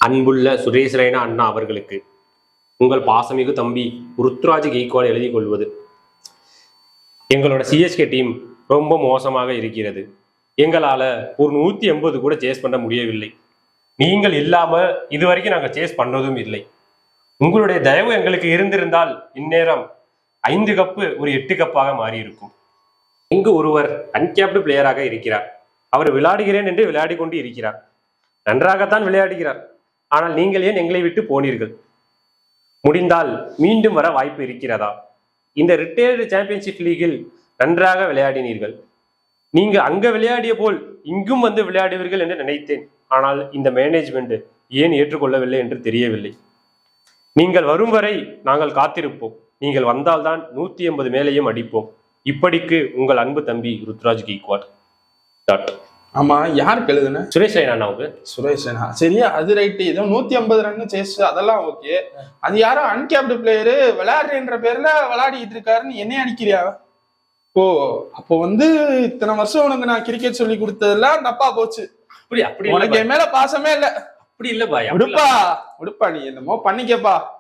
அன்புள்ள சுரேஷ் ரெய்னா அண்ணா அவர்களுக்கு உங்கள் பாசமிகு தம்பி ருத்ராஜ் கெய்க்வாட் எழுதி கொள்வது. எங்களோட சிஎஸ்கே டீம் ரொம்ப மோசமாக இருக்கிறது. எங்களால் ஒரு 180 கூட சேஸ் பண்ண முடியவில்லை. நீங்கள் இல்லாம இதுவரைக்கும் நாங்கள் சேஸ் பண்ணதும் இல்லை. உங்களுடைய தயவு எங்களுக்கு இருந்திருந்தால் இந்நேரம் 5 கப்பு ஒரு 8 கப்பாக மாறி இருக்கும். இங்கு ஒருவர் அன்கேப்டு பிளேயராக இருக்கிறார். அவர் விளையாடுகிறேன் என்று விளையாடி கொண்டு இருக்கிறார். நன்றாகத்தான் விளையாடுகிறார். ஆனால் நீங்கள் ஏன் எங்களை விட்டு போனீர்கள்? முடிந்தால் மீண்டும் வர வாய்ப்பு இருக்கிறதா? இந்த ரிட்டையர்டு சாம்பியன்ஷிப் லீகில் நன்றாக விளையாடினீர்கள். நீங்க அங்க விளையாடிய போல் இங்கும் வந்து விளையாடுவீர்கள் என்று நினைத்தேன். ஆனால் இந்த மேனேஜ்மெண்ட் ஏன் ஏற்றுக்கொள்ளவில்லை என்று தெரியவில்லை. நீங்கள் வரும் வரை நாங்கள் காத்திருப்போம். நீங்கள் வந்தால்தான் 180 மேலேயும் அடிப்போம். இப்படிக்கு உங்கள் அன்பு தம்பி ருத்ராஜ் கெய்க்வாட். ஆமா, யாருக்கு எழுதுன? சுரேஷ் ரெய்னா அண்ணாவுக்கு. சுரேஷ் ரெய்னா, சரியா? அது ரைட்டு. ஏதோ 150 ரன் சேஸ், அதெல்லாம் ஓகே. அது யாரோ அன்கேப்டு பிளேயரு விளையாடுறேன்ற பேர்ல விளையாடிட்டு இருக்காருன்னு என்ன அடிக்கிறியா? ஓ, அப்போ வந்து இத்தனை வருஷம் உனக்கு நான் கிரிக்கெட் சொல்லி கொடுத்ததெல்லாம் தப்பா போச்சு. அப்படி அப்படி உனக்கு என் மேல பாசமே இல்ல. அப்படி இல்ல பாய். விடுப்பா விடுப்பா, நீ என்னமோ பண்ணிக்கப்பா.